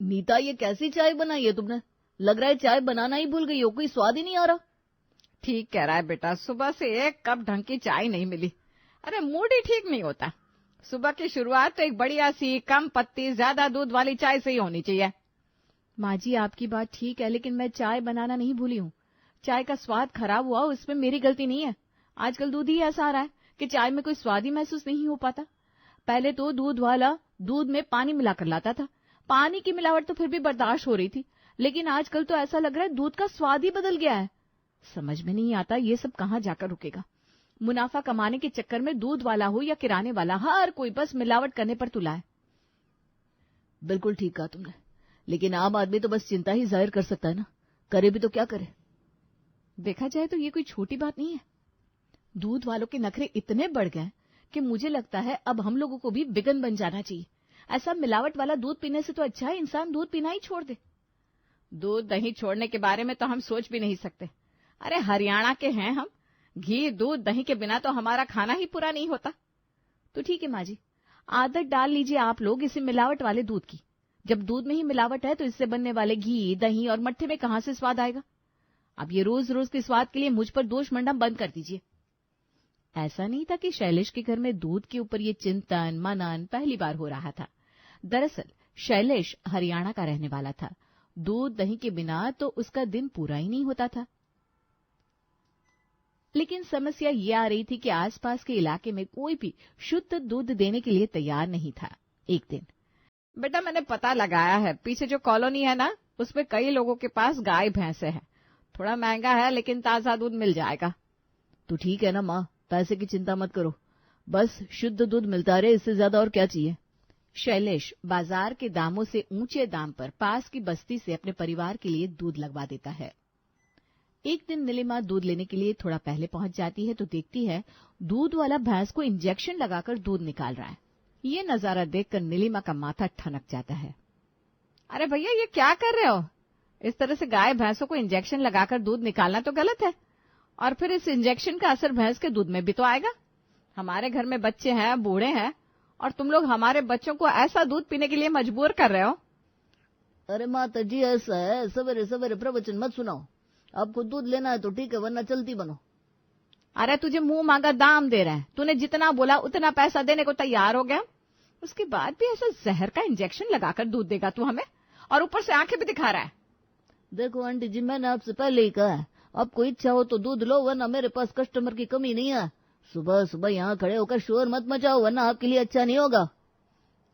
नीता, ये कैसी चाय बनाई है तुमने? लग रहा है चाय बनाना ही भूल गई हो, कोई स्वाद ही नहीं आ रहा। ठीक कह रहा है बेटा, सुबह से एक कप ढंग की चाय नहीं मिली। अरे मूड ही ठीक नहीं होता। सुबह की शुरुआत तो एक बढ़िया सी कम पत्ती ज्यादा दूध वाली चाय से ही होनी चाहिए। माँ जी, आपकी बात ठीक है, लेकिन मैं चाय बनाना नहीं भूली हूँ। चाय का स्वाद खराब हुआ, उसमें मेरी गलती नहीं है। आजकल दूध ही ऐसा आ रहा है कि चाय में कोई स्वाद ही महसूस नहीं हो पाता। पहले तो दूध वाला दूध में पानी मिलाकर लाता था, पानी की मिलावट तो फिर भी बर्दाश्त हो रही थी, लेकिन आजकल तो ऐसा लग रहा है दूध का स्वाद ही बदल गया है। समझ में नहीं आता ये सब कहाँ जाकर रुकेगा। मुनाफा कमाने के चक्कर में दूध वाला हो या किराने वाला, हर कोई बस मिलावट करने पर तुला है। बिल्कुल ठीक कहा तुमने, लेकिन आम आदमी तो बस चिंता ही जाहिर कर सकता है ना, करे भी तो क्या करे। देखा जाए तो ये कोई छोटी बात नहीं है। दूध वालों के नखरे इतने बढ़ गए कि मुझे लगता है अब हम लोगों को भी विगन बन जाना चाहिए। ऐसा मिलावट वाला दूध पीने से तो अच्छा है इंसान दूध पीना ही छोड़ दे। दूध दही छोड़ने के बारे में तो हम सोच भी नहीं सकते। अरे हरियाणा के हैं हम, घी दूध दही के बिना तो हमारा खाना ही पूरा नहीं होता। तो ठीक है माँ जी, आदत डाल लीजिए आप लोग इसी मिलावट वाले दूध की। जब दूध में ही मिलावट है तो इससे बनने वाले घी दही और मट्ठे में कहां से स्वाद आएगा। अब ये रोज रोज के स्वाद के लिए मुझ पर दोष मढ़ना बंद कर दीजिए। ऐसा नहीं था कि शैलेश के घर में दूध के ऊपर ये चिंतन मनन पहली बार हो रहा था। दरअसल शैलेश हरियाणा का रहने वाला था। दूध दही के बिना तो उसका दिन पूरा ही नहीं होता था। लेकिन समस्या ये आ रही थी कि आसपास के इलाके में कोई भी शुद्ध दूध देने के लिए तैयार नहीं था। एक दिन, बेटा मैंने पता लगाया है, पीछे जो कॉलोनी है ना, उसमें कई लोगों के पास गाय भैंसे हैं। थोड़ा महंगा है लेकिन ताजा दूध मिल जाएगा। तो ठीक है ना माँ, पैसे की चिंता मत करो, बस शुद्ध दूध मिलता रहे, इससे ज्यादा और क्या चाहिए। शैलेश बाजार के दामों से ऊंचे दाम पर पास की बस्ती से अपने परिवार के लिए दूध लगवा देता है। एक दिन नीलिमा दूध लेने के लिए थोड़ा पहले पहुंच जाती है तो देखती है दूध वाला भैंस को इंजेक्शन लगाकर दूध निकाल रहा है। ये नजारा देखकर नीलिमा का माथा ठनक जाता है। अरे भैया ये क्या कर रहे हो? इस तरह से गाय भैंसों को इंजेक्शन लगाकर दूध निकालना तो गलत है, और फिर इस इंजेक्शन का असर भैंस के दूध में भी तो आएगा। हमारे घर में बच्चे हैं, बूढ़े हैं, और तुम लोग हमारे बच्चों को ऐसा दूध पीने के लिए मजबूर कर रहे हो। अरे माता जी, ऐसा है, सवेरे सवेरे प्रवचन मत सुनाओ। आपको दूध लेना है तो ठीक है, वरना चलती बनो। अरे तुझे मुंह मांगा दाम दे रहे हैं, तूने जितना बोला उतना पैसा देने को तैयार हो गया। उसके बाद भी ऐसा जहर का इंजेक्शन लगाकर दूध देगा तू हमें, और ऊपर से आंखें भी दिखा रहा है। देखो आंटी जी, मैंने आपसे पहले ही कहा है, आपको इच्छा हो तो दूध लो, वरना मेरे पास कस्टमर की कमी नहीं है। सुबह सुबह यहाँ खड़े होकर शोर मत मचाओ, वरना आपके लिए अच्छा नहीं होगा।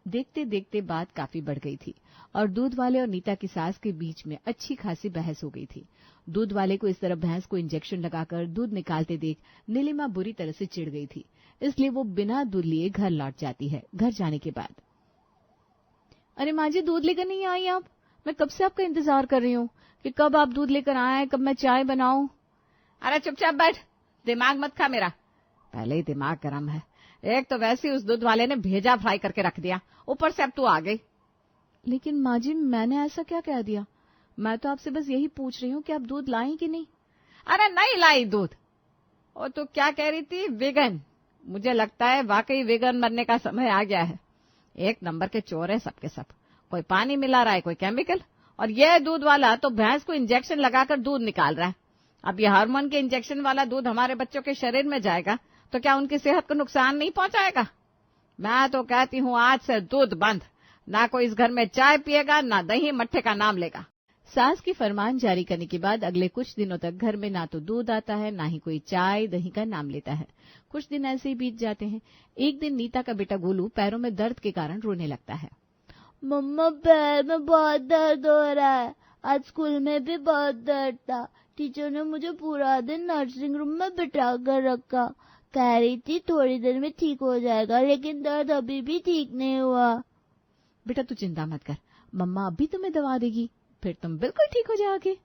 देखते देखते बात काफी बढ़ गई थी और दूध वाले और नीता की सास के बीच में अच्छी खासी बहस हो गई थी। दूध वाले को इस तरह भैंस को इंजेक्शन लगाकर दूध निकालते देख नीलिमा बुरी तरह से चिढ़ गई थी, इसलिए वो बिना दूध लिए घर लौट जाती है। घर जाने के बाद, अरे माँ जी, दूध लेकर नहीं आई आप? मैं कब से आपका इंतजार कर रही हूँ कि कब आप दूध लेकर आए, कब मैं चाय बनाऊं। अरे चुपचाप बैठ, दिमाग मत खा मेरा। पहले ही दिमाग गर्म है, एक तो वैसे ही उस दूध वाले ने भेजा फ्राई करके रख दिया, ऊपर से अब तू आ गई। लेकिन माँ जी, मैंने ऐसा क्या कह दिया? मैं तो आपसे बस यही पूछ रही हूँ कि आप दूध लाई कि नहीं। अरे नहीं लाई दूध। और तू क्या कह रही थी? वेगन। मुझे लगता है वाकई वेगन बनने का समय आ गया है। एक नंबर के चोर है सबके सब, कोई पानी मिला रहा है, कोई केमिकल, और यह दूध वाला तो भैंस को इंजेक्शन लगाकर दूध निकाल रहा है। अब ये हार्मोन के इंजेक्शन वाला दूध हमारे बच्चों के शरीर में जाएगा तो क्या उनकी सेहत को नुकसान नहीं पहुंचाएगा? मैं तो कहती हूँ आज से दूध बंद, ना कोई इस घर में चाय पिएगा, ना दही मट्ठे का नाम लेगा। सास की फरमान जारी करने के बाद अगले कुछ दिनों तक घर में ना तो दूध आता है, ना ही कोई चाय दही का नाम लेता है। कुछ दिन ऐसे ही बीत जाते हैं। एक दिन नीता का बेटा गोलू पैरों में दर्द के कारण रोने लगता है। मम्मा, पैर में बहुत दर्द हो रहा है, आज स्कूल में भी बहुत दर्द था, टीचर ने मुझे पूरा दिन नर्सिंग रूम में बिठा कर रखा, कह रही थी थोड़ी देर में ठीक हो जाएगा, लेकिन दर्द अभी भी ठीक नहीं हुआ। बेटा तू चिंता मत कर, मम्मा अभी तुम्हें दवा देगी, फिर तुम बिल्कुल ठीक हो जाओगे।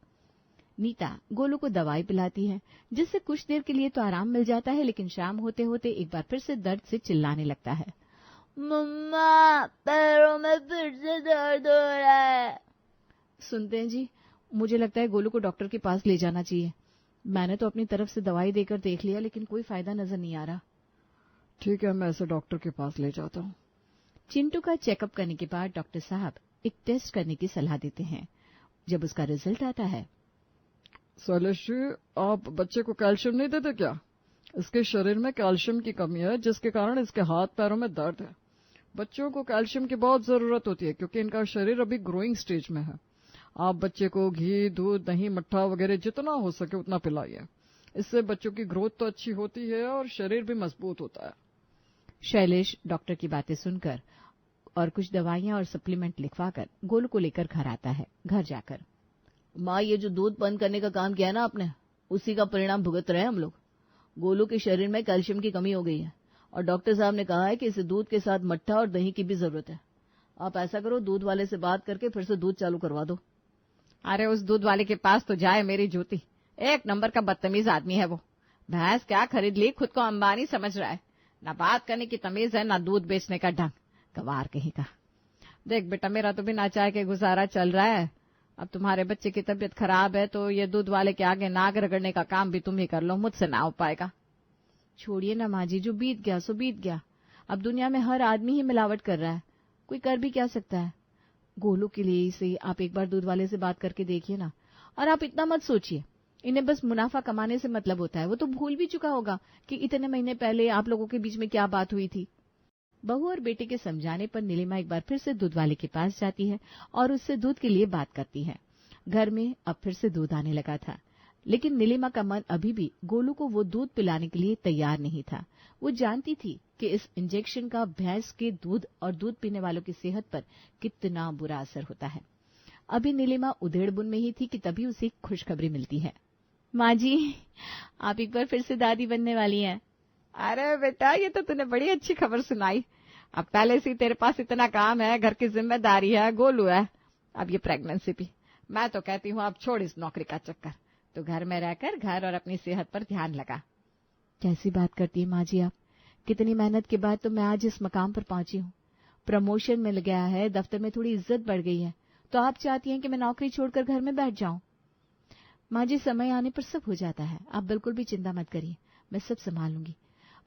नीता गोलू को दवाई पिलाती है, जिससे कुछ देर के लिए तो आराम मिल जाता है, लेकिन शाम होते होते एक बार फिर से दर्द से चिल्लाने लगता है। मम्मा, पैरों में फिर से दर्द हो रहा है। सुनते हैं जी, मुझे लगता है गोलू को डॉक्टर के पास ले जाना चाहिए। मैंने तो अपनी तरफ से दवाई देकर देख लिया, लेकिन कोई फायदा नजर नहीं आ रहा। ठीक है, मैं इसे डॉक्टर के पास ले जाता हूँ। चिंटू का चेकअप करने के बाद डॉक्टर साहब एक टेस्ट करने की सलाह देते हैं। जब उसका रिजल्ट आता है, शैलेश जी, आप बच्चे को कैल्शियम नहीं देते क्या? इसके शरीर में कैल्शियम की कमी है, जिसके कारण इसके हाथ पैरों में दर्द है। बच्चों को कैल्शियम की बहुत जरूरत होती है क्योंकि इनका शरीर अभी ग्रोइंग स्टेज में है। आप बच्चे को घी, दूध, दही, मट्ठा वगैरह जितना हो सके उतना पिलाइए। इससे बच्चों की ग्रोथ तो अच्छी होती है और शरीर भी मजबूत होता है। शैलेश डॉक्टर की बातें सुनकर और कुछ दवाइयां और सप्लीमेंट लिखवाकर गोलू को लेकर घर आता है। घर जाकर, माँ, ये जो दूध बंद करने का काम किया ना आपने, उसी का परिणाम भुगत रहे हैं हम लोग। गोलू के शरीर में कैल्शियम की कमी हो गई है और डॉक्टर साहब ने कहा है कि इसे दूध के साथ मट्ठा और दही की भी जरूरत है। आप ऐसा करो, दूध वाले से बात करके फिर से दूध चालू करवा दो। अरे उस दूध वाले के पास तो जाए मेरी जूती, एक नंबर का बदतमीज आदमी है वो। भैंस क्या खरीद ली, खुद को अंबानी समझ रहा है। ना बात करने की तमीज है, ना दूध बेचने का ढंग, गवार कहीं का। देख बेटा, मेरा तो बिना चाय के गुजारा चल रहा है। अब तुम्हारे बच्चे की तबीयत खराब है तो ये दूध वाले के आगे नाक रगड़ने का काम भी तुम ही कर लो, मुझसे ना हो पाएगा। छोड़िए ना माँ जी, जो बीत गया सो बीत गया। अब दुनिया में हर आदमी ही मिलावट कर रहा है, कोई कर भी क्या सकता है। गोलू के लिए से आप एक बार दूध वाले से बात करके देखिए ना। और आप इतना मत सोचिए, इन्हें बस मुनाफा कमाने से मतलब होता है। वो तो भूल भी चुका होगा कि इतने महीने पहले आप लोगों के बीच में क्या बात हुई थी। बहू और बेटे के समझाने पर नीलिमा एक बार फिर से दूध वाले के पास जाती है और उससे दूध के लिए बात करती है। घर में अब फिर से दूध आने लगा था, लेकिन नीलिमा का मन अभी भी गोलू को वो दूध पिलाने के लिए तैयार नहीं था। वो जानती थी कि इस इंजेक्शन का भैंस के दूध और दूध पीने वालों की सेहत पर कितना बुरा असर होता है। अभी नीलिमा उधेड़बुन में ही थी कि तभी उसे खुशखबरी मिलती है। माँ जी, आप एक बार फिर से दादी बनने वाली हैं। अरे बेटा, ये तो तूने बड़ी अच्छी खबर सुनाई। अब पहले से तेरे पास इतना काम है, घर की जिम्मेदारी है, गोलू है, अब ये प्रेगनेंसी भी। मैं तो कहती हूँ अब छोड़ इस नौकरी का चक्कर, तो घर में रहकर घर और अपनी सेहत पर ध्यान लगा। कैसी बात करती है माँ जी आप? कितनी मेहनत के बाद तो मैं आज इस मकाम पर पहुंची हूँ। प्रमोशन मिल गया है, दफ्तर में थोड़ी इज्जत बढ़ गई है, तो आप चाहती हैं कि मैं नौकरी छोड़कर घर में बैठ जाऊं? माँ जी, समय आने पर सब हो जाता है, आप बिल्कुल भी चिंता मत करिए, मैं सब संभाल लूंगी।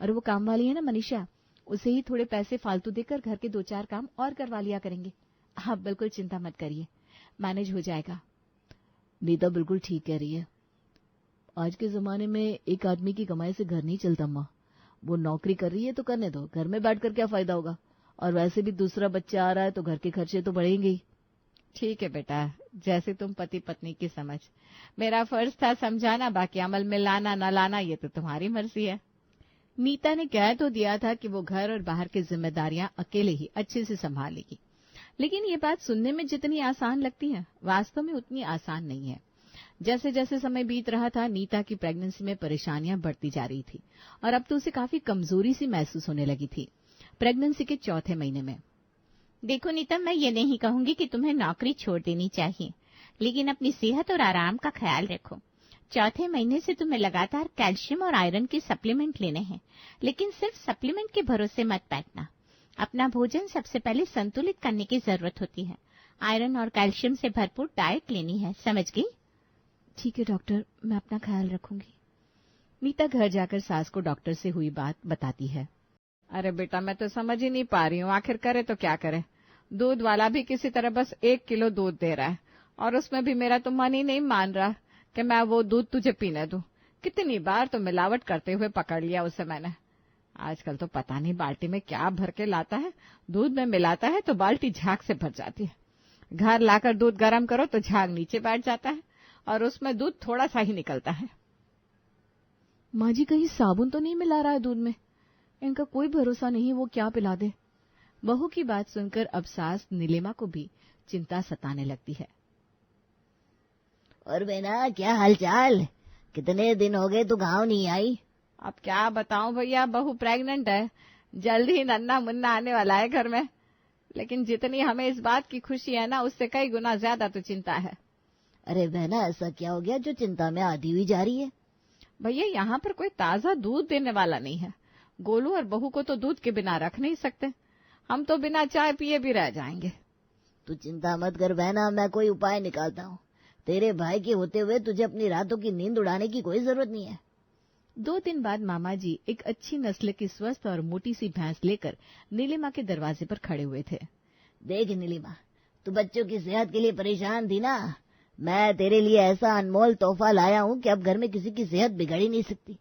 और वो काम वाली है ना मनीषा, उसे ही थोड़े पैसे फालतू देकर घर के 2-4 काम और करवा लिया करेंगे। आप बिल्कुल चिंता मत करिए, मैनेज हो जाएगा। नीता बिल्कुल ठीक कह रही है। आज के जमाने में एक आदमी की कमाई से घर नहीं चलता माँ। वो नौकरी कर रही है तो करने दो, घर में बैठकर क्या फायदा होगा। और वैसे भी दूसरा बच्चा आ रहा है तो घर के खर्चे तो बढ़ेंगे ही। ठीक है बेटा, जैसे तुम पति पत्नी की समझ। मेरा फर्ज था समझाना, बाकी अमल में लाना न लाना ये तो तुम्हारी मर्जी है। नीता ने कह तो दिया था कि वो घर और बाहर की जिम्मेदारियां अकेले ही अच्छे से संभालेगी, लेकिन ये बात सुनने में जितनी आसान लगती है, वास्तव में उतनी आसान नहीं है। जैसे जैसे समय बीत रहा था, नीता की प्रेगनेंसी में परेशानियां बढ़ती जा रही थी और अब तो उसे काफी कमजोरी सी महसूस होने लगी थी। प्रेगनेंसी के 4थे महीने में, देखो नीता, मैं ये नहीं कहूंगी कि तुम्हें नौकरी छोड़ देनी चाहिए, लेकिन अपनी सेहत और आराम का ख्याल रखो। 4थे महीने से तुम्हें लगातार कैल्शियम और आयरन के सप्लीमेंट लेने हैं, लेकिन सिर्फ सप्लीमेंट के भरोसे मत बैठना। अपना भोजन सबसे पहले संतुलित करने की जरूरत होती है। आयरन और कैल्शियम से भरपूर डाइट लेनी है, समझ गई? ठीक है डॉक्टर, मैं अपना ख्याल रखूंगी। नीता घर जाकर सास को डॉक्टर से हुई बात बताती है। अरे बेटा, मैं तो समझ ही नहीं पा रही हूँ, आखिर करे तो क्या करे। दूध वाला भी किसी तरह बस 1 किलो दूध दे रहा है और उसमें भी मेरा तो मन ही नहीं मान रहा कि मैं वो दूध तुझे पीने दूं। कितनी बार तो मिलावट करते हुए पकड़ लिया उसे मैंने। आजकल तो पता नहीं बाल्टी में क्या भर के लाता है, दूध में मिलाता है तो बाल्टी झाग से भर जाती है। घर लाकर दूध गर्म करो तो झाग नीचे बैठ जाता है और उसमें दूध थोड़ा सा ही निकलता है। माँ जी, कहीं साबुन तो नहीं मिला रहा है दूध में? इनका कोई भरोसा नहीं, वो क्या पिला दे। बहू की बात सुनकर अब सास नीलिमा को भी चिंता सताने लगती है। और बेना, क्या हालचाल? कितने दिन हो गए तू गांव नहीं आई? अब क्या बताऊं भैया, बहू प्रेग्नेंट है, जल्द ही नन्ना मुन्ना आने वाला है घर में। लेकिन जितनी हमें इस बात की खुशी है ना, उससे कई गुना ज्यादा तो चिंता है। अरे बहना, ऐसा क्या हो गया जो चिंता में आधी हुई जा रही है? भैया, यहाँ पर कोई ताजा दूध देने वाला नहीं है। गोलू और बहू को तो दूध के बिना रख नहीं सकते, हम तो बिना चाय पिए भी रह जाएंगे। तू चिंता मत कर बहना, मैं कोई उपाय निकालता हूँ। तेरे भाई के होते हुए तुझे अपनी रातों की नींद उड़ाने की कोई जरूरत नहीं है। 2 दिन बाद मामा जी एक अच्छी नस्ल की स्वस्थ और मोटी सी भैंस लेकर नीलिमा के दरवाजे पर खड़े हुए थे। देख नीलिमा, तू बच्चों की सेहत के लिए परेशान थी ना, मैं तेरे लिए ऐसा अनमोल तोहफा लाया हूँ कि अब घर में किसी की सेहत बिगड़ ही नहीं सकती।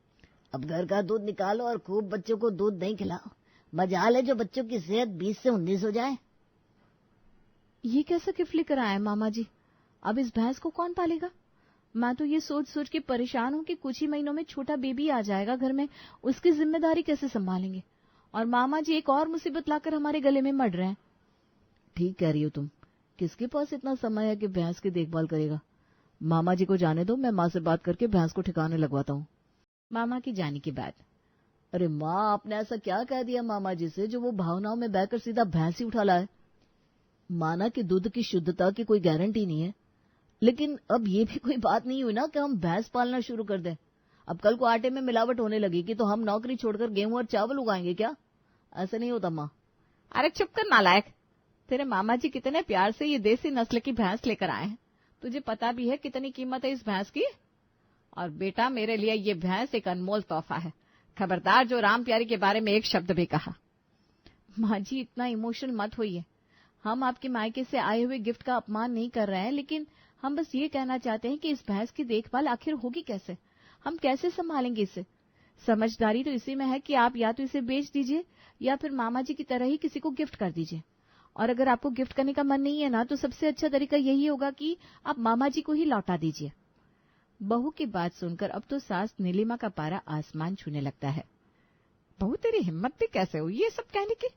अब घर का दूध निकालो और खूब बच्चों को दूध नहीं खिलाओ। मजाल है जो बच्चों की सेहत 20 से 19 हो जाए। ये कैसा गिफ्ट लेकर आया मामा जी? अब इस भैंस को कौन पालेगा? मैं तो ये सोच सोच के परेशान हूँ कि कुछ ही महीनों में छोटा बेबी आ जाएगा घर में, उसकी जिम्मेदारी कैसे संभालेंगे? और मामा जी एक और मुसीबत लाकर हमारे गले में मर रहे हैं। ठीक कह रही हो तुम, किसके पास इतना समय है कि भैंस की देखभाल करेगा? मामा जी को जाने दो, मैं माँ से बात करके भैंस को ठिकाने लगवाता हूँ। मामा की जाने की बात। अरे माँ, आपने ऐसा क्या कह दिया मामा जी से जो वो भावनाओं में बहकर सीधा भैंस ही उठा लाए? माना कि दूध की शुद्धता की कोई गारंटी नहीं है, लेकिन अब ये भी कोई बात नहीं हुई ना कि हम भैंस पालना शुरू कर दें। अब कल को आटे में मिलावट होने लगेगी तो हम नौकरी छोड़कर गेहूं और चावल उगाएंगे क्या? ऐसा नहीं होता माँ। अरे चुप कर नालायक, तेरे मामा जी कितने प्यार से ये देसी नस्ल की भैंस लेकर आए हैं। तुझे पता भी है कितनी कीमत है इस भैंस की? और बेटा, मेरे लिए ये भैंस एक अनमोल तोहफा है। खबरदार जो राम प्यारी के बारे में एक शब्द भी कहा। माँ जी, इतना इमोशनल मत होइए। हम आपके मायके से आए हुए गिफ्ट का अपमान नहीं कर रहे हैं, लेकिन हम बस ये कहना चाहते हैं कि इस भैंस की देखभाल आखिर होगी कैसे? हम कैसे संभालेंगे इसे? समझदारी तो इसी में है कि आप या तो इसे बेच दीजिए या फिर मामा जी की तरह ही किसी को गिफ्ट कर दीजिए। और अगर आपको गिफ्ट करने का मन नहीं है ना, तो सबसे अच्छा तरीका यही होगा कि आप मामा जी को ही लौटा दीजिए। बहू की बात सुनकर अब तो सास नीलिमा का पारा आसमान छूने लगता है। बहू, तेरी हिम्मत भी कैसे हुई ये सब कहने की?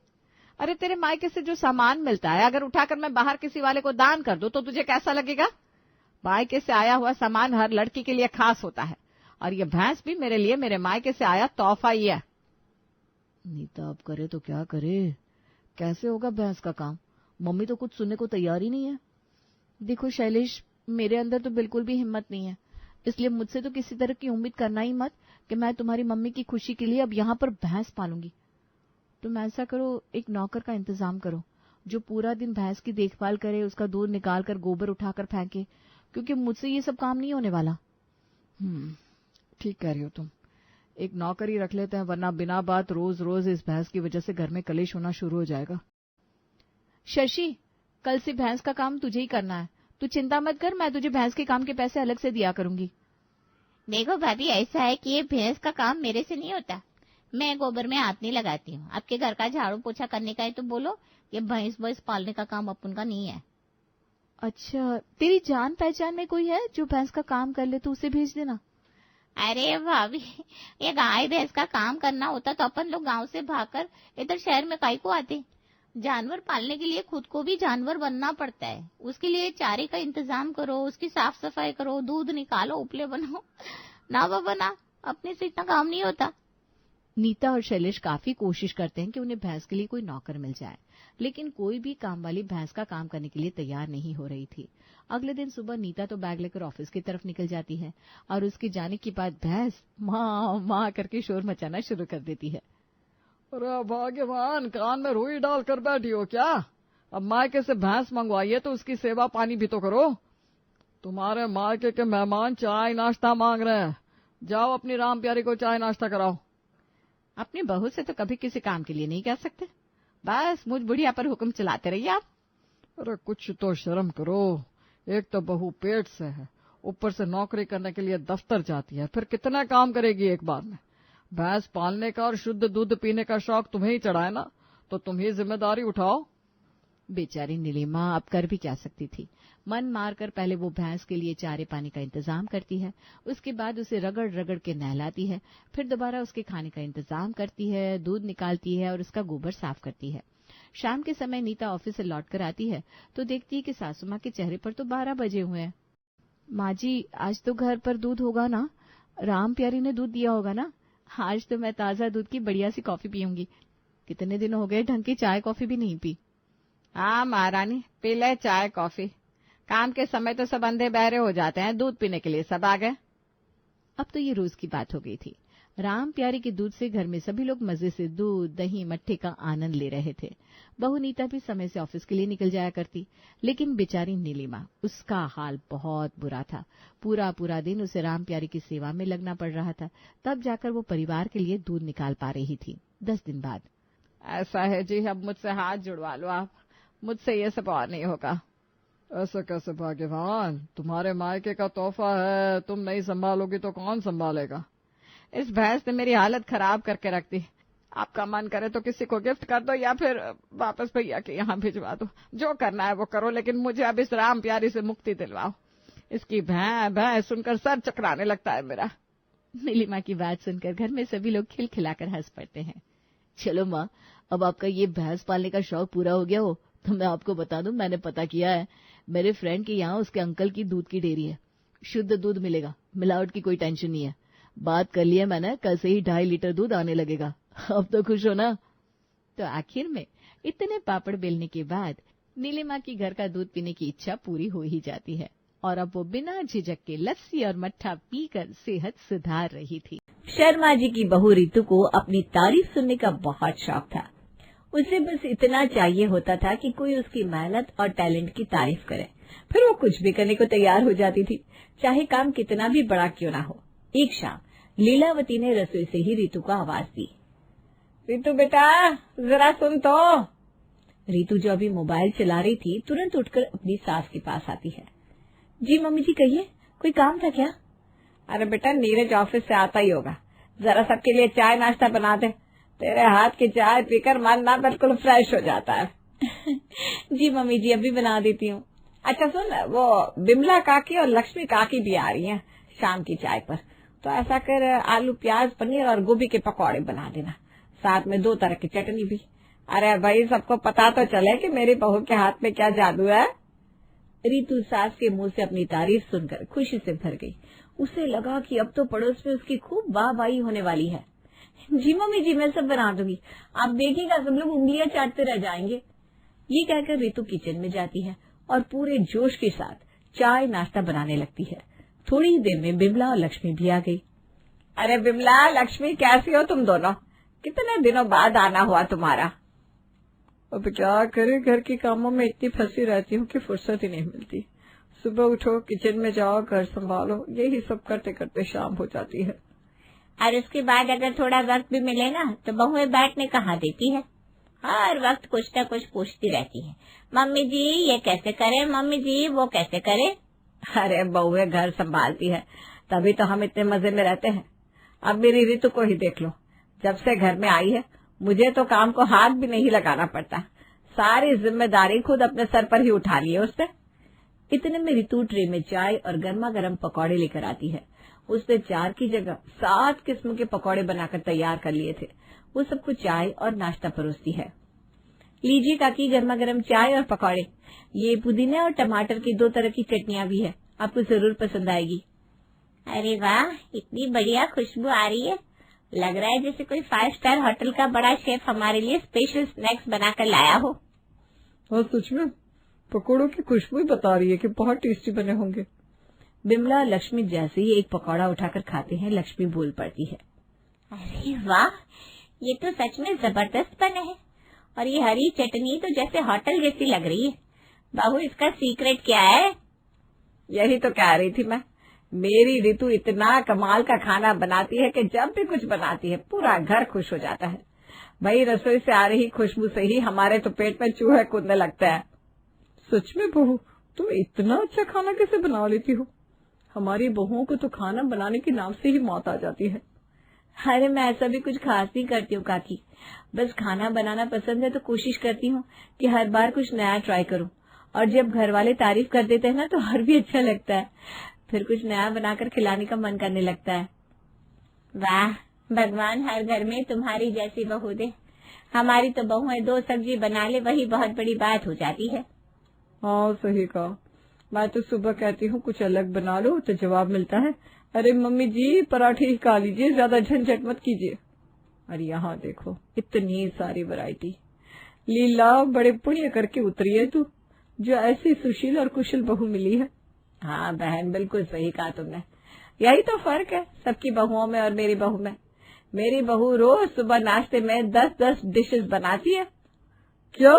अरे तेरे मायके से जो सामान मिलता है अगर उठाकर मैं बाहर किसी वाले को दान कर दूं तो तुझे कैसा लगेगा? मायके से आया हुआ सामान हर लड़की के लिए खास होता है, और ये भैंस भी मेरे लिए मेरे मायके से आया तोहफा ही है। नीता अब करे तो क्या करे? कैसे होगा भैंस का काम? मम्मी तो कुछ सुनने को तैयार ही नहीं है। देखो शैलेश, मेरे अंदर तो बिल्कुल भी हिम्मत नहीं है, इसलिए मुझसे तो किसी तरह की उम्मीद करना ही मत कि मैं तुम्हारी मम्मी की खुशी के लिए अब यहाँ पर भैंस पालूंगी। तुम ऐसा करो, एक नौकर का इंतजाम करो जो पूरा दिन भैंस की देखभाल करे, उसका दूध निकालकर गोबर उठाकर फेंके, क्योंकि मुझसे ये सब काम नहीं होने वाला। ठीक कह रही हो तुम, एक नौकर ही रख लेते हैं, वरना बिना बात रोज रोज इस भैंस की वजह से घर में कलेश होना शुरू हो जाएगा। शशि, कल से भैंस का काम तुझे ही करना है। तू चिंता मत कर, मैं तुझे भैंस के काम के पैसे अलग से दिया करूंगी। देखो भाभी, ऐसा है कि ये भैंस का काम मेरे से नहीं होता। मैं गोबर में हाथ नहीं लगाती हूँ। आपके घर का झाड़ू पोछा करने का है तो बोलो, ये भैंस पालने का काम अपन का नहीं है। अच्छा, तेरी जान पहचान में कोई है जो भैंस का काम कर ले तो उसे भेज देना। अरे भाभी, ये गाय भैंस का काम करना होता तो अपन लोग गांव से भागकर इधर शहर में काहे को आते? जानवर पालने के लिए खुद को भी जानवर बनना पड़ता है। उसके लिए चारे का इंतजाम करो, उसकी साफ सफाई करो, दूध निकालो, उपले बनाओ। ना बाबा ना, अपने से इतना काम नहीं होता। नीता और शैलेश काफी कोशिश करते हैं कि उन्हें भैंस के लिए कोई नौकर मिल जाए, लेकिन कोई भी काम वाली भैंस का काम करने के लिए तैयार नहीं हो रही थी। अगले दिन सुबह नीता तो बैग लेकर ऑफिस की तरफ निकल जाती है और उसके जाने के बाद भैंस माँ माँ करके शोर मचाना शुरू कर देती है। अरे भाग्यवान, कान में रुई डाल कर बैठी हो क्या? अब मायके से भैंस मंगवाइए तो उसकी सेवा पानी भी तो करो। तुम्हारे मायके के मेहमान चाय नाश्ता मांग रहे हैं, जाओ अपनी राम प्यारी को चाय नाश्ता कराओ। अपनी बहू से तो कभी किसी काम के लिए नहीं कह सकते, बस मुझ बुढ़िया पर हुक्म चलाते रहिए आप। अरे कुछ तो शर्म करो, एक तो बहू पेट से है, ऊपर से नौकरी करने के लिए दफ्तर जाती है, फिर कितना काम करेगी एक बार में? भैंस पालने का और शुद्ध दूध पीने का शौक तुम्हें ही चढ़ा है ना, तो तुम ही जिम्मेदारी उठाओ। बेचारी नीलिमा अब कर भी क्या सकती थी। मन मारकर पहले वो भैंस के लिए चारे पानी का इंतजाम करती है, उसके बाद उसे रगड़ रगड़ के नहलाती है, फिर दोबारा उसके खाने का इंतजाम करती है, दूध निकालती है और उसका गोबर साफ करती है। शाम के समय नीता ऑफिस से लौटकर आती है तो देखती है कि सासू माँ के चेहरे पर तो 12 बजे हुए हैं। माँ जी, आज तो घर पर दूध होगा ना? राम प्यारी ने दूध दिया होगा ना? आज तो मैं ताजा दूध की बढ़िया सी कॉफी पीऊंगी। कितने दिन हो गए ढंग की चाय कॉफी भी नहीं पी। हाँ महारानी, पी ले चाय कॉफी। काम के समय तो सब अंधे बहरे हो जाते हैं, दूध पीने के लिए सब आ गए। अब तो ये रोज की बात हो गई थी। राम प्यारी के दूध से घर में सभी लोग मजे से दूध दही मट्ठे का आनंद ले रहे थे। बहू नीता भी समय से ऑफिस के लिए निकल जाया करती, लेकिन बेचारी नीलिमा, उसका हाल बहुत बुरा था। पूरा पूरा दिन उसे राम प्यारी की सेवा में लगना पड़ रहा था, तब जाकर वो परिवार के लिए दूध निकाल पा रही थी। 10 दिन बाद। ऐसा है जी, अब मुझसे हाथ जुड़वा लो आप, मुझसे ये सब और नहीं होगा। ऐसे कैसे भाग्यवान, तुम्हारे मायके का तोहफा है, तुम नहीं संभालोगी तो कौन संभालेगा। इस भैंस ने मेरी हालत खराब करके रख दी। आपका मन करे तो किसी को गिफ्ट कर दो या फिर वापस भैया के यहाँ भिजवा दो, जो करना है वो करो, लेकिन मुझे अब इस राम प्यारी से मुक्ति दिलवाओ। इसकी भैं सुनकर सर चकराने लगता है मेरा। नीलिमा की बात सुनकर घर में सभी लोग खिलखिलाकर हंस पड़ते हैं। चलो माँ, अब आपका ये भैंस पालने का शौक पूरा हो गया हो तो मैं आपको बता दूं, मैंने पता किया है। मेरे फ्रेंड के यहाँ उसके अंकल की दूध की डेयरी है, शुद्ध दूध मिलेगा, मिलावट की कोई टेंशन नहीं है। बात कर लिया मैंने, कल से ही 2.5 लीटर दूध आने लगेगा। अब तो खुश हो ना। तो आखिर में इतने पापड़ बेलने के बाद नीलिमा की घर का दूध पीने की इच्छा पूरी हो ही जाती है और अब वो बिना झिझक के लस्सी और मट्ठा पीकर सेहत सुधार रही थी। शर्मा जी की बहू रितु को अपनी तारीफ सुनने का बहुत शौक था। उसे बस इतना चाहिए होता था कि कोई उसकी मेहनत और टैलेंट की तारीफ करे, फिर वो कुछ भी करने को तैयार हो जाती थी, चाहे काम कितना भी बड़ा क्यों ना हो। एक शाम लीलावती ने रसोई से ही रितु को आवाज दी, रितु बेटा जरा सुन तो। रितु जो अभी मोबाइल चला रही थी तुरंत उठकर अपनी सास के पास आती है। जी मम्मी जी कहिए, कोई काम था क्या? अरे बेटा नीरज ऑफिस से आता ही होगा, जरा सबके लिए चाय नाश्ता बना दे, तेरे हाथ की चाय पीकर मन ना बिल्कुल फ्रेश हो जाता है। जी मम्मी जी अभी बना देती हूँ। अच्छा सुन, वो बिमला काकी और लक्ष्मी काकी भी आ रही हैं शाम की चाय पर, तो ऐसा कर आलू प्याज पनीर और गोभी के पकौड़े बना देना, साथ में 2 तरह की चटनी भी। अरे भाई सबको पता तो चले कि मेरी बहू के हाथ में क्या जादू है। रितु सास के मुंह से अपनी तारीफ सुनकर खुशी से भर गई। उसे लगा कि अब तो पड़ोस में उसकी खूब वाहवाही होने वाली है। जी मम्मी जी मैं सब बना दूंगी, आप देखिएगा सब लोग उंगलियां चाटते रह जाएंगे। ये कहकर रितु किचन में जाती है और पूरे जोश के साथ चाय नाश्ता बनाने लगती है। थोड़ी ही देर में बिमला और लक्ष्मी भी आ गई। अरे बिमला लक्ष्मी कैसी हो तुम दोनों, कितने दिनों बाद आना हुआ तुम्हारा। अब क्या करे, घर के कामों में इतनी फंसी रहती हूँ कि फुर्सत ही नहीं मिलती। सुबह उठो, किचन में जाओ, घर संभालो, यही सब करते करते शाम हो जाती है। और उसके बाद अगर थोड़ा वक्त भी मिले ना तो बहुएं बैठने कहाँ देती है, हर वक्त कुछ न कुछ पूछती रहती है, मम्मी जी ये कैसे करे, मम्मी जी वो कैसे करे। अरे बहुएं घर संभालती है तभी तो हम इतने मजे में रहते हैं। अब मेरी रितु को ही देख लो, जब से घर में आई है मुझे तो काम को हाथ भी नहीं लगाना पड़ता, सारी जिम्मेदारी खुद अपने सर पर ही उठा ली है उसने। इतने में रितु ट्रे में चाय और गर्मा गर्म पकौड़े लेकर आती है। उसने 4 की जगह 7 किस्म के पकौड़े बनाकर तैयार कर लिए थे। वो सबको चाय और नाश्ता परोसती है। लीजिए काकी गर्मा गर्म चाय और पकौड़े, ये पुदीने और टमाटर की 2 तरह की चटनियां भी है, आपको जरूर पसंद आएगी। अरे वाह, इतनी बढ़िया खुशबू आ रही है, लग रहा है जैसे कोई 5 स्टार होटल का बड़ा शेफ हमारे लिए स्पेशल स्नैक्स बनाकर लाया हो। और सच में पकौड़ों की खुशबू ही बता रही है कि बहुत टेस्टी बने होंगे। बिमला और लक्ष्मी जैसे ही एक पकौड़ा उठाकर खाते हैं, लक्ष्मी बोल पड़ती है, अरे वाह, ये तो सच में जबरदस्त बने हैं, और ये हरी चटनी तो जैसे होटल जैसी लग रही है। बहू इसका सीक्रेट क्या है? यही तो कह रही थी मैं, मेरी रितु इतना कमाल का खाना बनाती है कि जब भी कुछ बनाती है पूरा घर खुश हो जाता है। भाई रसोई से आ रही खुशबू से ही हमारे तो पेट में चूहे कूदने लगता है। सच में बहू, तुम इतना अच्छा खाना कैसे बना लेती हो? हमारी बहुओं को तो खाना बनाने के नाम से ही मौत आ जाती है। अरे मैं ऐसा भी कुछ खास नहीं करती हूँ काकी, बस खाना बनाना पसंद है तो कोशिश करती हूँ कि हर बार कुछ नया ट्राई करूँ, और जब घर वाले तारीफ कर देते हैं ना तो और भी अच्छा लगता है, फिर कुछ नया बनाकर खिलाने का मन करने लगता है। वाह, भगवान हर घर में तुम्हारी जैसी बहू दे। हमारी तो बहुएं 2 सब्जी बना ले वही बहुत बड़ी बात हो जाती है। हाँ सही कहा, मैं तो सुबह कहती हूँ कुछ अलग बना लो तो जवाब मिलता है, अरे मम्मी जी पराठे ही खा लीजिए, ज्यादा झंझट मत कीजिए। अरे यहाँ देखो इतनी सारी वैरायटी। लीला बड़े पुण्य करके उतरी है तू, जो ऐसी सुशील और कुशल बहू मिली है। हाँ बहन, बिल्कुल सही कहा तुमने, यही तो फर्क है सबकी बहुओं में और मेरी बहू में। मेरी बहू रोज सुबह नाश्ते में 10-10 डिशेस बनाती है। क्या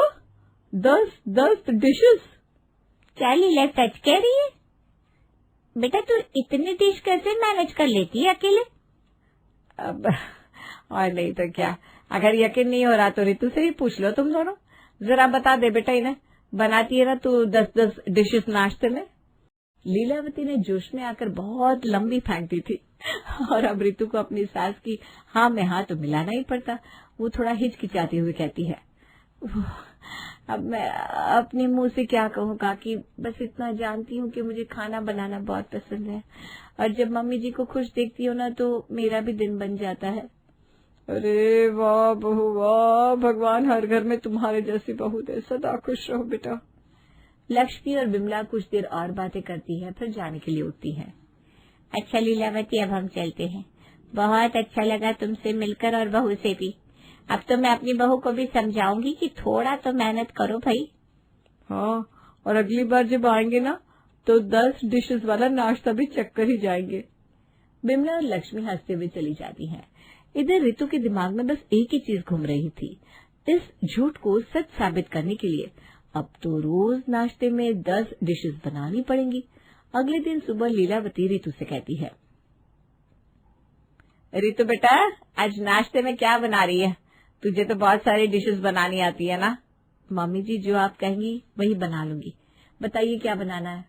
10-10 डिशेस? क्या लीला सच कह रही है? बेटा तू इतनी डिश कैसे मैनेज कर लेती है अकेले? अब और नहीं तो क्या, अगर यकीन नहीं हो रहा तो रितु से ही पूछ लो तुम दोनों। जरा बता दे बेटा इन्हें बनाती है ना तो 10-10 डिशेस नाश्ते में। लीलावती ने जोश में आकर बहुत लंबी फेंक दी थी और अब रितु को अपनी सास की हाँ में हाँ तो मिलाना ही पड़ता। वो थोड़ा हिचकिचाते हुए कहती है, अब मैं अपने मुंह से क्या कहूँ काकी, बस इतना जानती हूँ कि मुझे खाना बनाना बहुत पसंद है और जब मम्मी जी को खुश देखती हूँ ना तो मेरा भी दिन बन जाता है। अरे वाह बहू वाह, भगवान हर घर में तुम्हारे जैसी बहू दे, सदा खुश रहो बेटा। लक्ष्मी और बिमला कुछ देर और बातें करती है, फिर जाने के लिए उठती है। अच्छा लीलावती, अब हम चलते हैं। बहुत अच्छा लगा तुमसे मिलकर और बहू से भी। अब तो मैं अपनी बहू को भी समझाऊंगी कि थोड़ा तो मेहनत करो भाई। हाँ, और अगली बार जब आएंगे ना तो 10 डिशेस वाला नाश्ता भी चेक कर ही जाएंगे। बिमला और लक्ष्मी हंसते हुए चली जाती हैं। इधर रितु के दिमाग में बस एक ही चीज घूम रही थी, इस झूठ को सच साबित करने के लिए अब तो रोज नाश्ते में 10 डिशेस बनानी पड़ेंगी। अगले दिन सुबह लीलावती रितु से कहती है, रितु बेटा, आज नाश्ते में क्या बना रही है? तुझे तो बहुत सारी डिशेस बनानी आती है ना। मम्मी जी जो आप कहेंगी वही बना लूंगी, बताइए क्या बनाना है।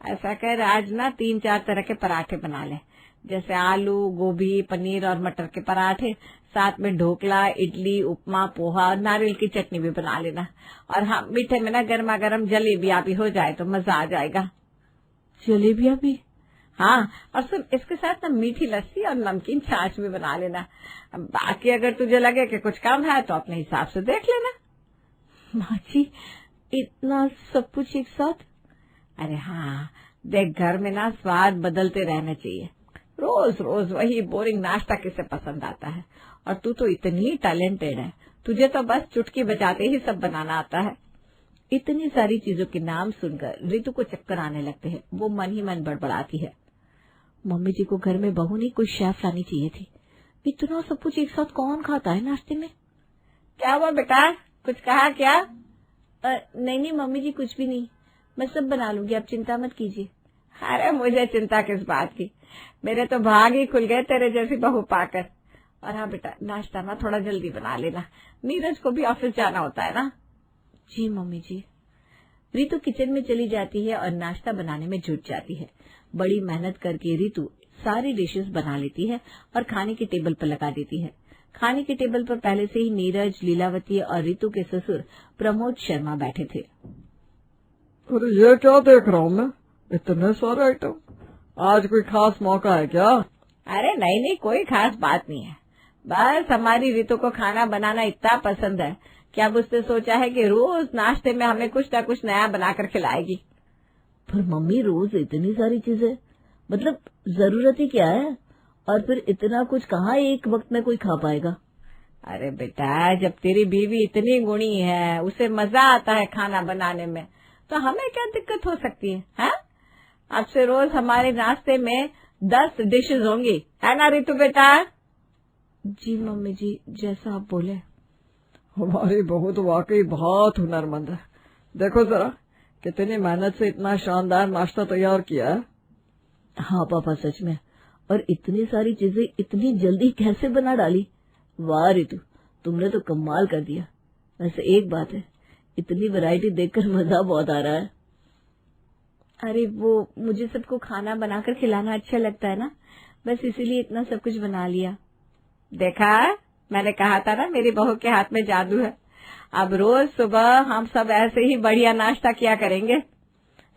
ऐसा कर, आज ना 3-4 तरह के पराठे बना ले, जैसे आलू, गोभी, पनीर और मटर के पराठे, साथ में ढोकला, इडली, उपमा, पोहा और नारियल की चटनी भी बना लेना। और हाँ, मीठे में ना गर्मा गर्म जलेबियां भी हो जाए तो मजा आ जाएगा। जलेबियां भी? हाँ, और सुन, इसके साथ ना मीठी लस्सी और नमकीन छाछ भी बना लेना। बाकी अगर तुझे लगे कि कुछ कम है तो अपने हिसाब से देख लेना। माँ जी, इतना सब कुछ एक साथ? अरे हाँ, देख घर में ना स्वाद बदलते रहने चाहिए। रोज रोज वही बोरिंग नाश्ता किसे पसंद आता है। और तू तो इतनी टैलेंटेड है, तुझे तो बस चुटकी बजाते ही सब बनाना आता है। इतनी सारी चीजों के नाम सुनकर रितु को चक्कर आने लगते हैं। वो मन ही मन बड़बड़ाती है, मम्मी जी को घर में बहू नहीं कोई शेफ लानी चाहिए थी। इतना सब कुछ एक साथ कौन खाता है नाश्ते में? क्या हुआ बेटा, कुछ कहा क्या? नहीं नहीं मम्मी जी, कुछ भी नहीं, मैं सब बना लूंगी, आप चिंता मत कीजिए। अरे मुझे चिंता किस बात की, मेरे तो भाग ही खुल गए तेरे जैसी बहू पाकर। और हाँ बेटा, नाश्ता ना थोड़ा जल्दी बना लेना, नीरज को भी ऑफिस जाना होता है ना। जी मम्मी जी। रितु किचन में चली जाती है और नाश्ता बनाने में जुट जाती है। बड़ी मेहनत करके रितु सारी डिशेस बना लेती है और खाने की टेबल पर लगा देती है। खाने की टेबल पर पहले से ही नीरज, लीलावती और रितु के ससुर प्रमोद शर्मा बैठे थे। अरे ये क्या देख रहा हूँ मैं, इतने सारे आइटम, आज कोई खास मौका है क्या? अरे नहीं नहीं, कोई खास बात नहीं है, बस हमारी रितु को खाना बनाना इतना पसंद है कि अब उसने सोचा है कि रोज नाश्ते में हमें कुछ न कुछ नया बनाकर खिलाएगी। पर मम्मी रोज इतनी सारी चीजें, मतलब जरूरत ही क्या है? और फिर इतना कुछ कहाँ एक वक्त में कोई खा पाएगा? अरे बेटा, जब तेरी बीवी इतनी गुणी है, उसे मजा आता है खाना बनाने में, तो हमें क्या दिक्कत हो सकती है? हाँ, अब से रोज हमारे नाश्ते में 10 डिशेज होंगी, है ना रितु बेटा? जी मम्मी जी, जैसा आप बोले। हमारी बहू तो वाकई बहुत हुनरमंद है। देखो जरा कितनी मेहनत से इतना शानदार नाश्ता तैयार किया है। हाँ पापा, सच में। और इतनी सारी चीजें इतनी जल्दी कैसे बना डाली? वाह रितु, तुमने तो कमाल कर दिया। वैसे एक बात है, इतनी वैरायटी देखकर मजा बहुत आ रहा है। अरे वो मुझे सबको खाना बनाकर खिलाना अच्छा लगता है ना, बस इसीलिए इतना सब कुछ बना लिया। देखा, मैंने कहा था ना मेरी बहू के हाथ में जादू है। अब रोज सुबह हम सब ऐसे ही बढ़िया नाश्ता किया करेंगे।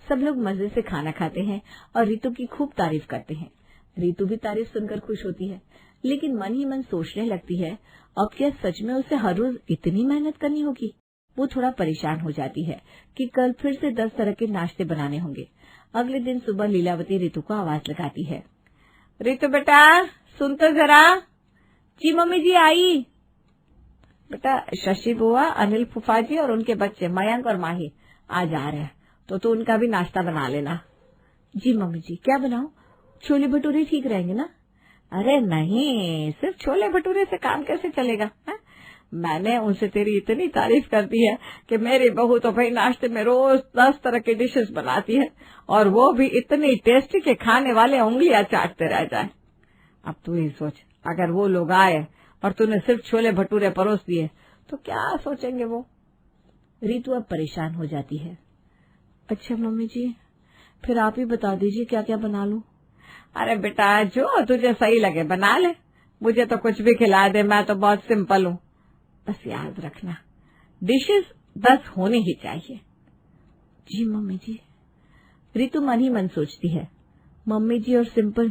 सब लोग मजे से खाना खाते हैं और रितु की खूब तारीफ करते हैं। रितु भी तारीफ सुनकर खुश होती है, लेकिन मन ही मन सोचने लगती है, अब क्या सच में उसे हर रोज इतनी मेहनत करनी होगी? वो थोड़ा परेशान हो जाती है कि कल फिर से 10 तरह के नाश्ते बनाने होंगे। अगले दिन सुबह लीलावती रितु को आवाज लगाती है, रितु बेटा सुन तो जरा। जी मम्मी जी, आई। बेटा, शशि बुआ, अनिल फूफा जी और उनके बच्चे मयंक और माही आज आ रहे हैं, तो तू उनका भी नाश्ता बना लेना। जी मम्मी जी, क्या बनाऊं? छोले भटूरे ठीक रहेंगे ना? अरे नहीं, सिर्फ छोले भटूरे से काम कैसे चलेगा है? मैंने उनसे तेरी इतनी तारीफ कर दी है कि मेरी बहू तो भाई नाश्ते में रोज 10 तरह के डिशेस बनाती है, और वो भी इतनी टेस्टी के खाने वाले उंगलियां चाटते रह जाए। अब तू ही सोच, अगर वो लोग आए और तूने सिर्फ छोले भटूरे परोस दिए तो क्या सोचेंगे वो? रितु अब परेशान हो जाती है। अच्छा मम्मी जी, फिर आप ही बता दीजिए क्या क्या बना लूं। अरे बेटा, जो तुझे सही लगे बना ले, मुझे तो कुछ भी खिला दे, मैं तो बहुत सिंपल हूँ। बस याद रखना, डिशेस 10 होनी ही चाहिए। जी मम्मी जी। रितु मन ही मन सोचती है, मम्मी जी और सिंपल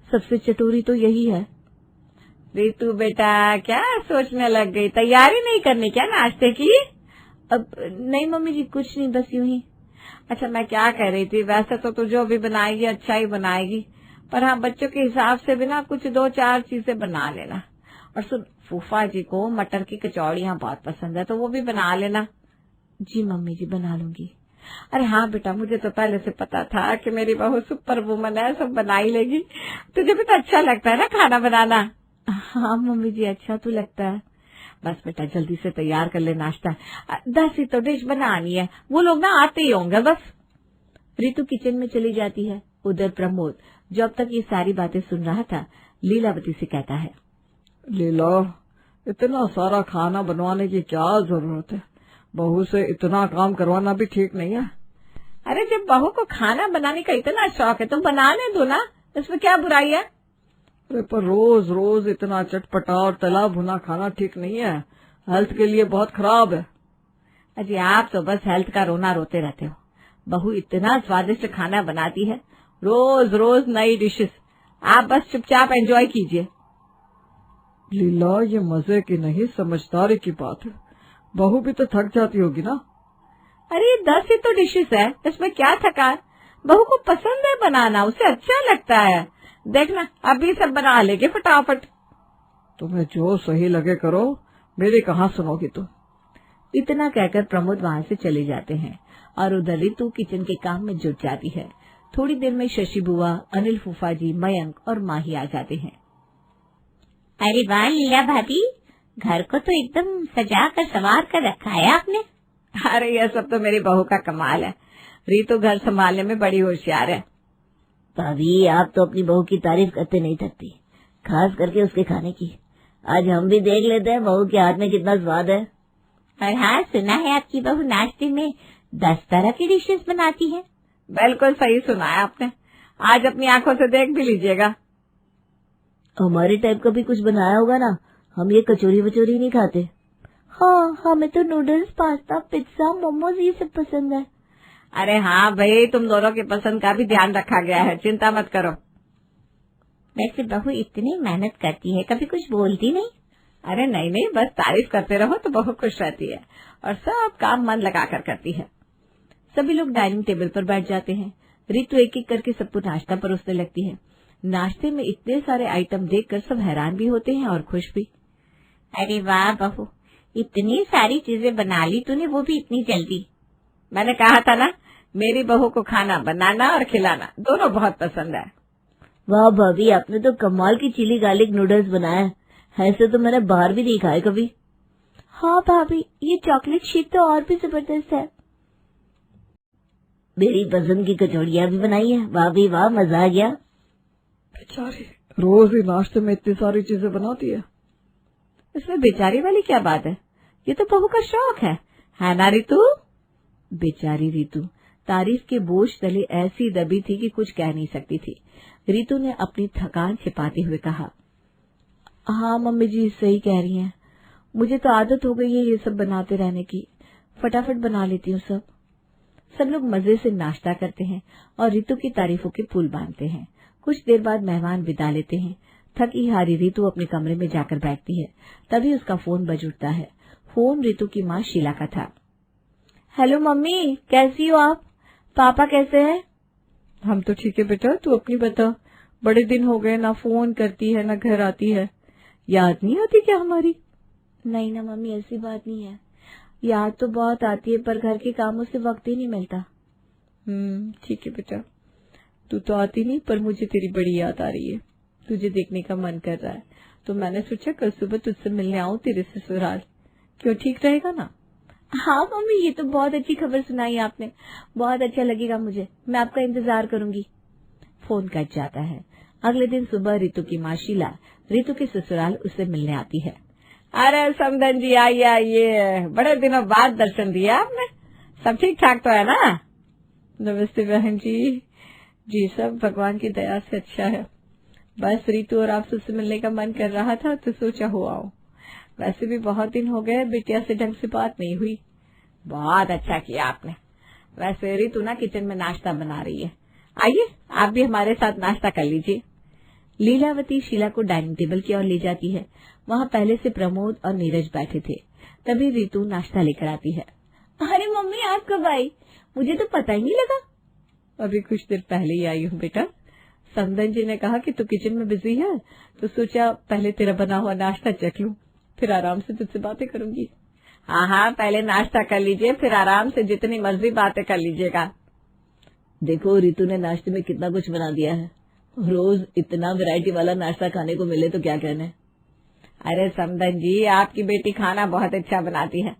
सबसे चटोरी तो यही है। रितु बेटा, क्या सोचने लग गई? तैयारी नहीं करनी क्या नाश्ते की? अब नहीं मम्मी जी, कुछ नहीं, बस यूं ही। अच्छा, मैं क्या कह रही थी, वैसे तो तू जो भी बनाएगी अच्छा ही बनाएगी, पर हाँ बच्चों के हिसाब से भी ना कुछ 2-4 चीजें बना लेना। और सुन, फूफा जी को मटर की कचौड़ियाँ बहुत पसंद है, तो वो भी बना लेना। जी मम्मी जी, बना लूंगी। अरे हाँ बेटा, मुझे तो पहले से पता था कि मेरी बहू सुपर वुमन है, सब बना ही लेगी। तुझे भी तो अच्छा लगता है ना खाना बनाना? हाँ मम्मी जी, अच्छा तो लगता है। बस बेटा जल्दी से तैयार कर ले नाश्ता, 10 ही तो डिश बनानी है, वो लोग ना आते ही होंगे बस। रितु किचन में चली जाती है। उधर प्रमोद, जो अब तक ये सारी बातें सुन रहा था, लीलावती से कहता है, लीला, इतना सारा खाना बनवाने की क्या जरूरत है? बहू से इतना काम करवाना भी ठीक नहीं है। अरे जब बहू को खाना बनाने का इतना शौक है तो बनाने दो ना, इसमें क्या बुराई है? अरे पर रोज रोज इतना चटपटा और तला भुना खाना ठीक नहीं है, हेल्थ के लिए बहुत खराब है। अजी आप तो बस हेल्थ का रोना रोते रहते हो। बहू इतना स्वादिष्ट खाना बनाती है, रोज रोज नई डिशेस, आप बस चुपचाप एंजॉय कीजिए। लीला, ये मजे की नहीं समझदारी की बात है, बहू भी तो थक जाती होगी ना। अरे 10 ही तो डिशेस है, इसमें क्या थकान? बहू को पसंद है बनाना, उसे अच्छा लगता है। देखना अभी सब बना लेंगे फटाफट। तुम्हें जो सही लगे करो, मेरी कहाँ सुनोगी तुम। इतना कहकर प्रमोद वहाँ से चले जाते हैं और उधर रितु किचन के काम में जुट जाती है। थोड़ी देर में शशि बुआ, अनिल फूफा जी, मयंक और माही आ जाते हैं। अरे वाह लीला भाभी, घर को तो एकदम सजा कर संवार कर रखा है आपने। अरे यह सब तो मेरी बहू का कमाल है, रितु घर संभालने में बड़ी होशियार है। भाभी, आप तो अपनी बहू की तारीफ करते नहीं थकती, खास करके उसके खाने की। आज हम भी देख लेते हैं बहू के हाथ में कितना स्वाद है। और हाँ, सुना है आपकी बहू नाश्ते में 10 तरह की डिशेस बनाती है। बिल्कुल सही सुना है आपने, आज अपनी आंखों से देख भी लीजिएगा। हमारे टाइप का भी कुछ बनाया होगा ना, हम ये कचौरी वचोरी नहीं खाते। हाँ, हमें तो नूडल्स, पास्ता, पिज्जा, मोमोज ये सब पसंद है। अरे हाँ भाई, तुम दोनों की पसंद का भी ध्यान रखा गया है, चिंता मत करो। वैसे बहू इतनी मेहनत करती है, कभी कुछ बोलती नहीं? अरे नहीं नहीं, बस तारीफ करते रहो तो बहुत खुश रहती है और सब काम मन लगाकर करती है। सभी लोग डाइनिंग टेबल पर बैठ जाते हैं। रितु एक एक करके सबको नाश्ता परोसने लगती है। नाश्ते में इतने सारे आइटम देखकर सब हैरान भी होते हैं और खुश भी। अरे वाह बहू, इतनी सारी चीजें बना ली तूने, वो भी इतनी जल्दी। मैंने कहा था ना, मेरी बहू को खाना बनाना और खिलाना दोनों बहुत पसंद है। वाह भाभी, आपने तो कमाल की चिली गार्लिक नूडल्स बनाया है, ऐसे तो मैंने बाहर भी नहीं खाए कभी। हाँ भाभी, ये चॉकलेट शेक तो और भी जबरदस्त है। मेरी पसंद की कचौड़ियाँ भी बनाई है, वाह भी वाह, मजा आ गया। बेचारी रोज ही नाश्ते में इतनी सारी चीजें बनाती है। इसमें बेचारी वाली क्या बात है, ये तो बहू का शौक है ना रितु? बेचारी रितु तारीफ के बोझ तले ऐसी दबी थी कि कुछ कह नहीं सकती थी। रितु ने अपनी थकान छिपाते हुए कहा, हाँ मम्मी जी सही कह रही हैं, मुझे तो आदत हो गई है ये सब बनाते रहने की, फटाफट बना लेती हूँ सब। सब लोग मजे से नाश्ता करते हैं और रितु की तारीफों के पुल बांधते हैं। कुछ देर बाद मेहमान विदा लेते हैं। थकी हारी रितु अपने कमरे में जाकर बैठती है। तभी उसका फोन बज उठता है। फोन रितु की माँ शीला का था। हेलो मम्मी, कैसी हो आप? पापा कैसे हैं? हम तो ठीक है बेटा, तू अपनी बता, बड़े दिन हो गए, ना फोन करती है ना घर आती है, याद नहीं आती क्या हमारी? नहीं ना मम्मी, ऐसी बात नहीं है, याद तो बहुत आती है पर घर के कामों से वक्त ही नहीं मिलता। ठीक है बेटा, तू तो आती नहीं पर मुझे तेरी बड़ी याद आ रही है, तुझे देखने का मन कर रहा है, तो मैंने सोचा कल सुबह तुझसे मिलने आऊं तेरे ससुराल। क्यों, ठीक रहेगा ना? हाँ मम्मी, ये तो बहुत अच्छी खबर सुनाई आपने, बहुत अच्छा लगेगा मुझे, मैं आपका इंतजार करूंगी। फोन कट जाता है। अगले दिन सुबह रितु की माँ शीला रितु के ससुराल उससे मिलने आती है। अरे समधन जी, आइए आइए, बड़े दिनों बाद दर्शन दिया आपने। सब ठीक ठाक तो है ना? नमस्ते बहन जी। जी सब भगवान की दया से अच्छा है। बस रितु और आपसे मिलने का मन कर रहा था तो सोचा हो आओ। वैसे भी बहुत दिन हो गए बिटिया से ढंग से बात नहीं हुई। बहुत अच्छा किया आपने। वैसे रितु ना किचन में नाश्ता बना रही है, आइए आप भी हमारे साथ नाश्ता कर लीजिए। लीलावती शीला को डाइनिंग टेबल की ओर ले जाती है। वहाँ पहले से प्रमोद और नीरज बैठे थे। तभी रितु नाश्ता लेकर आती है। अरे मम्मी आप कब आई? मुझे तो पता ही नहीं लगा। अभी कुछ देर पहले ही आई हूँ बेटा। समधन जी ने कहा कि तू किचन में बिजी है तो सोचा पहले तेरा बना हुआ नाश्ता चख लूं, फिर आराम से तुझसे बातें करूंगी। हाँ, पहले नाश्ता कर लीजिए, फिर आराम से जितनी मर्जी बातें कर लीजिएगा। देखो रितु ने नाश्ते में कितना कुछ बना दिया है। रोज इतना वैरायटी वाला नाश्ता खाने को मिले तो क्या कहने। अरे समधन जी, आपकी बेटी खाना बहुत अच्छा बनाती है।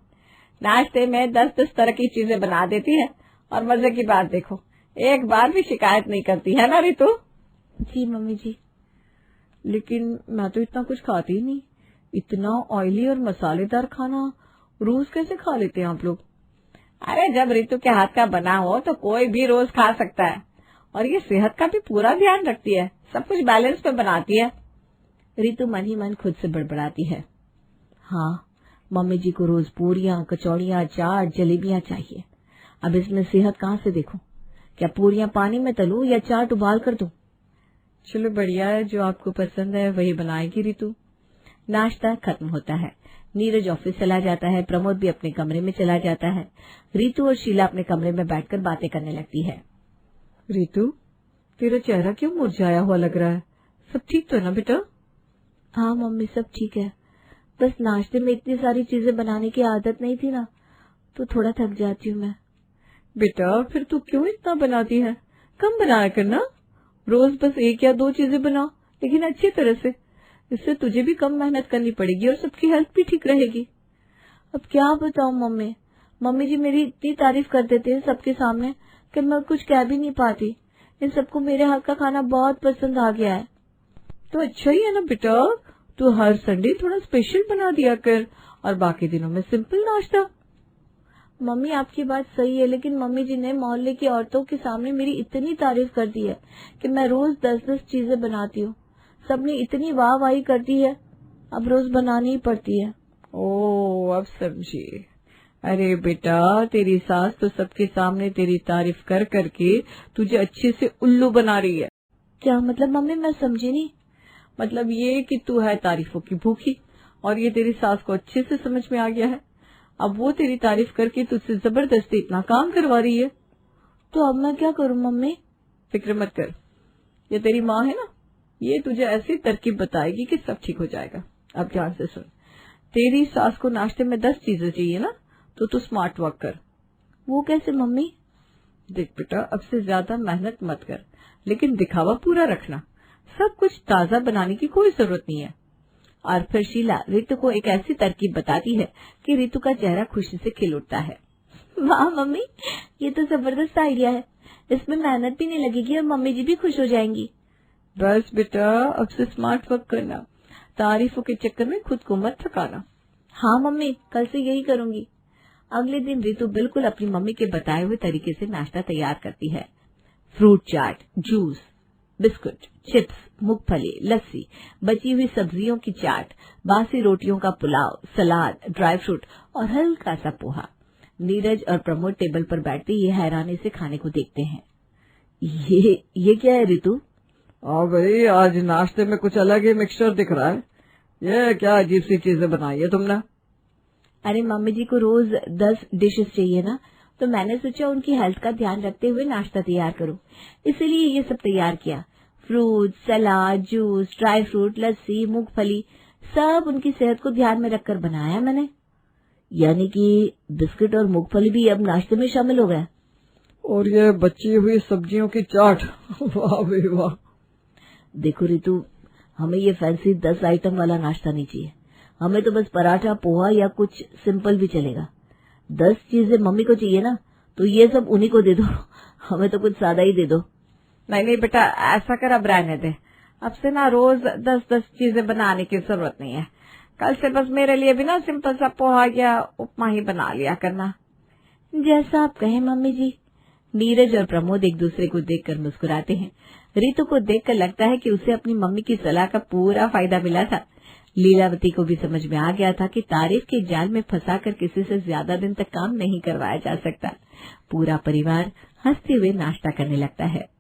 नाश्ते में 10-10 तरह की चीजें बना देती है और मजे की बात देखो, एक बार भी शिकायत नहीं करती है ना रितु? जी मम्मी जी। लेकिन मैं तो इतना कुछ खाती ही नहीं। इतना ऑयली और मसालेदार खाना रोज कैसे खा लेते हैं आप लोग? अरे जब रितु के हाथ का बना हो तो कोई भी रोज खा सकता है, और ये सेहत का भी पूरा ध्यान रखती है, सब कुछ बैलेंस पे बनाती है। रितु मन ही मन खुद से बड़बड़ाती है। हाँ, मम्मी जी को रोज पूरियां, कचौड़ियां, चाट, जलेबियां चाहिए। अब इसमें सेहत कहाँ से देखूं? क्या पूरियां पानी में तलूं या चाट उबाल कर दूं? चलो बढ़िया है, जो आपको पसंद है वही बनाएगी रितु। नाश्ता खत्म होता है। नीरज ऑफिस चला जाता है, प्रमोद भी अपने कमरे में चला जाता है। रितु और शीला अपने कमरे में बैठकर बातें करने लगती है। रितु, तेरा चेहरा क्यों मुरझाया हुआ लग रहा है? सब ठीक तो है ना बेटा? हाँ मम्मी, सब ठीक है। बस नाश्ते में इतनी सारी चीजें बनाने की आदत नहीं थी ना, तो थोड़ा थक जाती हूँ मैं। बेटा फिर तू क्यों इतना बनाती है? कम बनाया करना। रोज बस 1 या 2 चीजें बना, लेकिन अच्छी तरह से। इससे तुझे भी कम मेहनत करनी पड़ेगी और सबकी हेल्थ भी ठीक रहेगी। अब क्या बताऊं मम्मी, मम्मी जी मेरी इतनी तारीफ कर देते हैं सबके सामने कि मैं कुछ कह भी नहीं पाती। इन सबको मेरे हाथ का खाना बहुत पसंद आ गया है। तो अच्छा ही है ना बेटा, तू हर संडे थोड़ा स्पेशल बना दिया कर और बाकी दिनों में सिंपल नाश्ता। मम्मी आपकी बात सही है, लेकिन मम्मी जी ने मोहल्ले की औरतों के सामने मेरी इतनी तारीफ कर दी है कि मैं रोज 10-10 चीजें बनाती हूँ। सबने इतनी वाहवाही कर दी है, अब रोज बनानी ही पड़ती है। ओ, अब समझी। अरे बेटा, तेरी सास तो सबके सामने तेरी तारीफ कर करके तुझे अच्छे से उल्लू बना रही है। क्या मतलब मम्मी, मैं समझी नहीं। मतलब ये कि तू है तारीफों की भूखी, और ये तेरी सास को अच्छे से समझ में आ गया है। अब वो तेरी तारीफ करके तुझसे जबरदस्ती इतना काम करवा रही है। तो अब मैं क्या करूं मम्मी? फिक्र मत कर, ये तेरी माँ है ना, ये तुझे ऐसी तरकीब बताएगी कि सब ठीक हो जाएगा। अब ध्यान से सुन, तेरी सास को नाश्ते में 10 चीजें चाहिए ना, तो तू स्मार्ट वर्क कर। वो कैसे मम्मी? देख बेटा, अब से ज्यादा मेहनत मत कर, लेकिन दिखावा पूरा रखना। सब कुछ ताजा बनाने की कोई जरूरत नहीं है। और फिर शीला रितु को एक ऐसी तरकीब बताती है कि रितु का चेहरा खुशी से खिल उठता है। वाह मम्मी, ये तो जबरदस्त आइडिया है। इसमें मेहनत भी नहीं लगेगी और मम्मी जी भी खुश हो जाएंगी। बस बेटा, अब से स्मार्ट वर्क करना, तारीफों के चक्कर में खुद को मत थकाना। हाँ मम्मी, कल से यही करूंगी। अगले दिन रितु बिल्कुल अपनी मम्मी के बताए हुए तरीके से नाश्ता तैयार करती है। फ्रूट चाट, जूस, बिस्कुट, चिप्स, मूंगफली, लस्सी, बची हुई सब्जियों की चाट, बासी रोटियों का पुलाव, सलाद, ड्राई फ्रूट और हल्का सा पोहा। नीरज और प्रमोद टेबल पर बैठते ये हैरानी से खाने को देखते हैं। ये क्या है रितु? भाई, आज नाश्ते में कुछ अलग ही मिक्सचर दिख रहा है। ये क्या अजीब सी चीजें बनाई है तुमने? अरे मम्मी जी को रोज 10 डिशेस चाहिए ना, तो मैंने सोचा उनकी हेल्थ का ध्यान रखते हुए नाश्ता तैयार करूं, इसीलिए ये सब तैयार किया। फ्रूट, सलाद, जूस, ड्राई फ्रूट, लस्सी, मूंगफली, सब उनकी सेहत को ध्यान में रखकर बनाया मैंने। यानी कि बिस्किट और मूंगफली भी अब नाश्ते में शामिल हो गए। और ये बची हुई सब्जियों की चाट, वाह भाई वाह। देखो रितु, हमें ये फैंसी 10 आइटम वाला नाश्ता नहीं चाहिए। हमें तो बस पराठा, पोहा या कुछ सिंपल भी चलेगा। 10 चीजें मम्मी को चाहिए ना, तो ये सब उन्हीं को दे दो। हमें तो कुछ सादा ही दे दो। नहीं बेटा, ऐसा कर, अब रहने दे। अब से ना रोज 10-10 चीजें बनाने की जरूरत नहीं है। कल से बस मेरे लिए भी ना सिंपल सा पोहा या उपमा ही बना लिया करना। जैसा आप कहें मम्मी जी। नीरज और प्रमोद एक दूसरे को देखकर मुस्कुराते हैं। रितु को देखकर लगता है कि उसे अपनी मम्मी की सलाह का पूरा फायदा मिला था। लीलावती को भी समझ में आ गया था कि तारीफ के जाल में फंसाकर किसी से ज्यादा दिन तक काम नहीं करवाया जा सकता। पूरा परिवार हंसते हुए नाश्ता करने लगता है।